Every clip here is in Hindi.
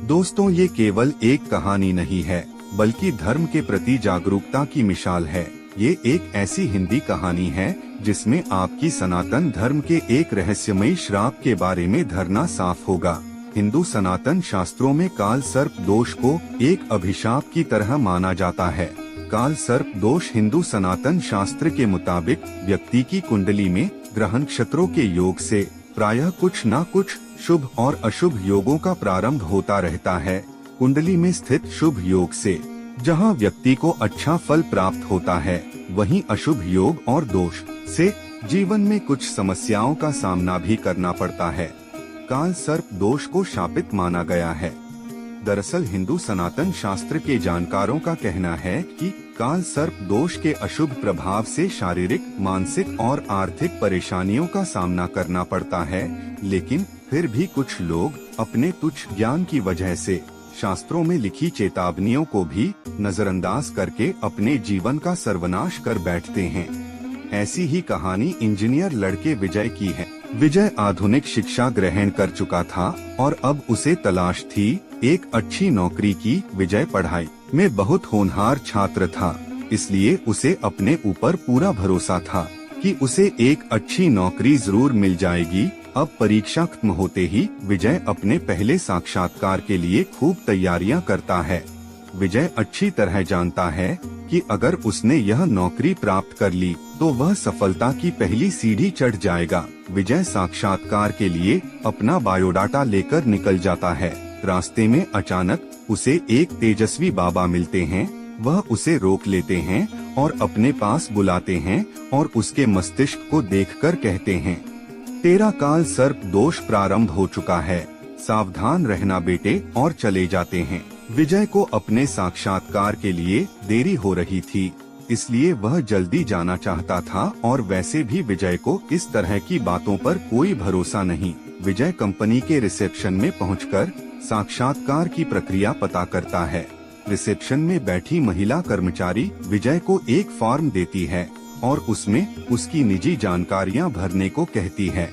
दोस्तों, ये केवल एक कहानी नहीं है, बल्कि धर्म के प्रति जागरूकता की मिसाल है। ये एक ऐसी हिंदी कहानी है जिसमें आपकी सनातन धर्म के एक रहस्यमयी श्राप के बारे में धरना साफ होगा। हिंदू सनातन शास्त्रों में काल सर्प दोष को एक अभिशाप की तरह माना जाता है। काल सर्प दोष हिंदू सनातन शास्त्र के मुताबिक व्यक्ति की कुंडली में ग्रह नक्षत्रों के योग से प्रायः कुछ न कुछ शुभ और अशुभ योगों का प्रारंभ होता रहता है। कुंडली में स्थित शुभ योग से जहां व्यक्ति को अच्छा फल प्राप्त होता है, वहीं अशुभ योग और दोष से जीवन में कुछ समस्याओं का सामना भी करना पड़ता है। काल सर्प दोष को शापित माना गया है। दरअसल हिंदू सनातन शास्त्र के जानकारों का कहना है कि काल सर्प दोष के अशुभ प्रभाव से शारीरिक, मानसिक और आर्थिक परेशानियों का सामना करना पड़ता है, लेकिन फिर भी कुछ लोग अपने तुच्छ ज्ञान की वजह से शास्त्रों में लिखी चेतावनियों को भी नजरअंदाज करके अपने जीवन का सर्वनाश कर बैठते हैं। ऐसी ही कहानी इंजीनियर लड़के विजय की है। विजय आधुनिक शिक्षा ग्रहण कर चुका था और अब उसे तलाश थी एक अच्छी नौकरी की। विजय पढ़ाई में बहुत होनहार छात्र था, इसलिए उसे अपने ऊपर पूरा भरोसा था कि उसे एक अच्छी नौकरी जरूर मिल जाएगी। अब परीक्षा खत्म होते ही विजय अपने पहले साक्षात्कार के लिए खूब तैयारियां करता है। विजय अच्छी तरह जानता है कि अगर उसने यह नौकरी प्राप्त कर ली तो वह सफलता की पहली सीढ़ी चढ़ जाएगा। विजय साक्षात्कार के लिए अपना बायोडाटा लेकर निकल जाता है। रास्ते में अचानक उसे एक तेजस्वी बाबा मिलते हैं। वह उसे रोक लेते हैं और अपने पास बुलाते हैं और उसके मस्तिष्क को देखकर कहते हैं, तेरा काल सर्प दोष प्रारंभ हो चुका है, सावधान रहना बेटे, और चले जाते हैं। विजय को अपने साक्षात्कार के लिए देरी हो रही थी, इसलिए वह जल्दी जाना चाहता था और वैसे भी विजय को इस तरह की बातों पर कोई भरोसा नहीं। विजय कंपनी के रिसेप्शन में पहुंचकर साक्षात्कार की प्रक्रिया पता करता है। रिसेप्शन में बैठी महिला कर्मचारी विजय को एक फॉर्म देती है और उसमें उसकी निजी जानकारियां भरने को कहती है।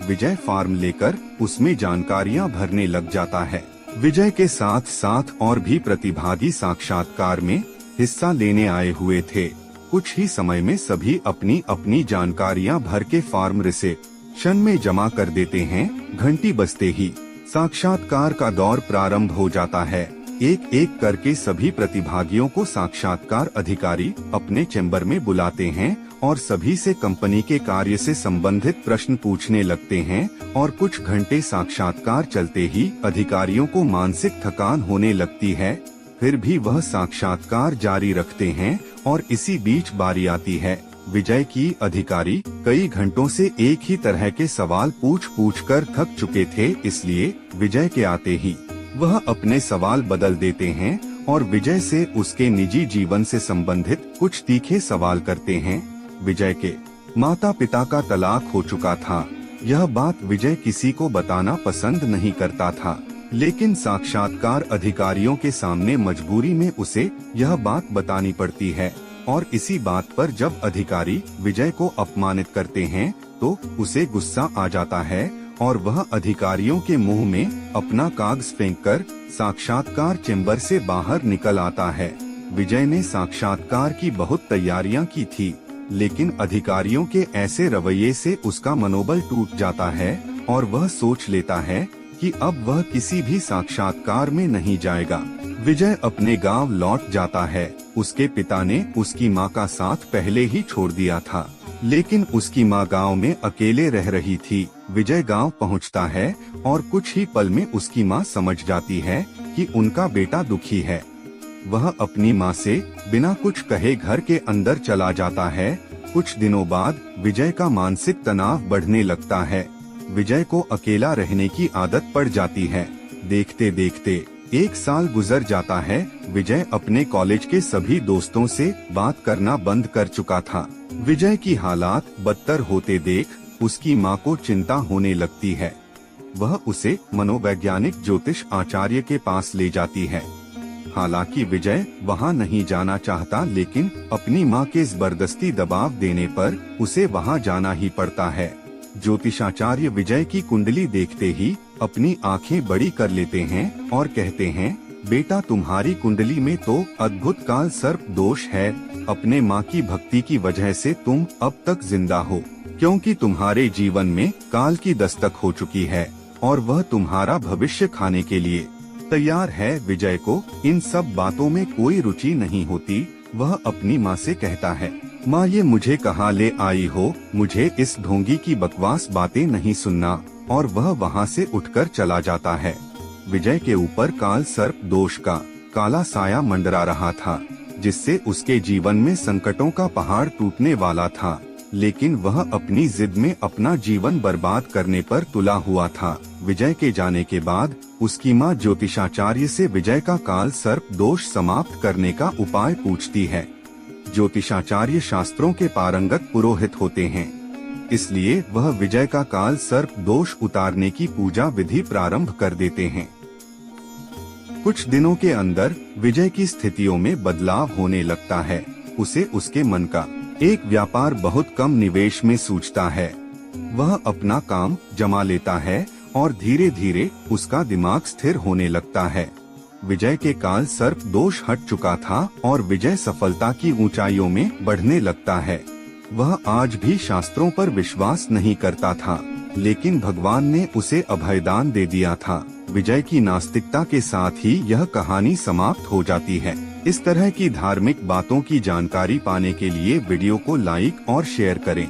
विजय फॉर्म लेकर उसमें जानकारियां भरने लग जाता है। विजय के साथ साथ और भी प्रतिभागी साक्षात्कार में हिस्सा लेने आए हुए थे। कुछ ही समय में सभी अपनी अपनी जानकारियां भर के फॉर्म रिसेप्शन में जमा कर देते हैं। घंटी बजते ही साक्षात्कार का दौर प्रारंभ हो जाता है। एक एक करके सभी प्रतिभागियों को साक्षात्कार अधिकारी अपने चैम्बर में बुलाते हैं और सभी से कंपनी के कार्य से संबंधित प्रश्न पूछने लगते हैं। और कुछ घंटे साक्षात्कार चलते ही अधिकारियों को मानसिक थकान होने लगती है, फिर भी वह साक्षात्कार जारी रखते हैं। और इसी बीच बारी आती है विजय की। अधिकारी कई घंटों से एक ही तरह के सवाल पूछ कर थक चुके थे, इसलिए विजय के आते ही वह अपने सवाल बदल देते हैं और विजय से उसके निजी जीवन से संबंधित कुछ तीखे सवाल करते हैं। विजय के माता पिता का तलाक हो चुका था। यह बात विजय किसी को बताना पसंद नहीं करता था, लेकिन साक्षात्कार अधिकारियों के सामने मजबूरी में उसे यह बात बतानी पड़ती है। और इसी बात पर जब अधिकारी विजय को अपमानित करते हैं तो उसे गुस्सा आ जाता है और वह अधिकारियों के मुंह में अपना कागज फेंककर साक्षात्कार चैम्बर से बाहर निकल आता है। विजय ने साक्षात्कार की बहुत तैयारियां की थी, लेकिन अधिकारियों के ऐसे रवैये से उसका मनोबल टूट जाता है और वह सोच लेता है कि अब वह किसी भी साक्षात्कार में नहीं जाएगा। विजय अपने गांव लौट जाता है। उसके पिता ने उसकी मां का साथ पहले ही छोड़ दिया था, लेकिन उसकी मां गांव में अकेले रह रही थी। विजय गांव पहुंचता है और कुछ ही पल में उसकी मां समझ जाती है कि उनका बेटा दुखी है। वह अपनी मां से बिना कुछ कहे घर के अंदर चला जाता है। कुछ दिनों बाद विजय का मानसिक तनाव बढ़ने लगता है। विजय को अकेला रहने की आदत पड़ जाती है। देखते देखते 1 साल गुजर जाता है। विजय अपने कॉलेज के सभी दोस्तों से बात करना बंद कर चुका था। विजय की हालात बदतर होते देख उसकी मां को चिंता होने लगती है। वह उसे मनोवैज्ञानिक ज्योतिष आचार्य के पास ले जाती है। हालांकि विजय वहां नहीं जाना चाहता, लेकिन अपनी मां के जबरदस्ती दबाव देने पर उसे वहां जाना ही पड़ता है। ज्योतिषाचार्य विजय की कुंडली देखते ही अपनी आंखें बड़ी कर लेते हैं और कहते हैं, बेटा तुम्हारी कुंडली में तो अद्भुत काल सर्प दोष है। अपने माँ की भक्ति की वजह से तुम अब तक जिंदा हो, क्योंकि तुम्हारे जीवन में काल की दस्तक हो चुकी है और वह तुम्हारा भविष्य खाने के लिए तैयार है। विजय को इन सब बातों में कोई रुचि नहीं होती। वह अपनी माँ से कहता है, माँ ये मुझे कहाँ ले आई हो, मुझे इस ढोंगी की बकवास बातें नहीं सुनना। और वह वहाँ से उठकर चला जाता है। विजय के ऊपर काल सर्प दोष का काला साया मंडरा रहा था, जिससे उसके जीवन में संकटों का पहाड़ टूटने वाला था। लेकिन वह अपनी जिद में अपना जीवन बर्बाद करने पर तुला हुआ था। विजय के जाने के बाद उसकी माँ ज्योतिषाचार्य से विजय का काल सर्प दोष समाप्त करने का उपाय पूछती है। ज्योतिषाचार्य शास्त्रों के पारंगत पुरोहित होते हैं, इसलिए वह विजय का काल सर्प दोष उतारने की पूजा विधि प्रारंभ कर देते हैं। कुछ दिनों के अंदर विजय की स्थितियों में बदलाव होने लगता है। उसे उसके मन का एक व्यापार बहुत कम निवेश में सूझता है। वह अपना काम जमा लेता है और धीरे धीरे उसका दिमाग स्थिर होने लगता है। विजय के काल सर्प दोष हट चुका था और विजय सफलता की ऊंचाइयों में बढ़ने लगता है। वह आज भी शास्त्रों पर विश्वास नहीं करता था, लेकिन भगवान ने उसे अभयदान दे दिया था। विजय की नास्तिकता के साथ ही यह कहानी समाप्त हो जाती है। इस तरह की धार्मिक बातों की जानकारी पाने के लिए वीडियो को लाइक और शेयर करें।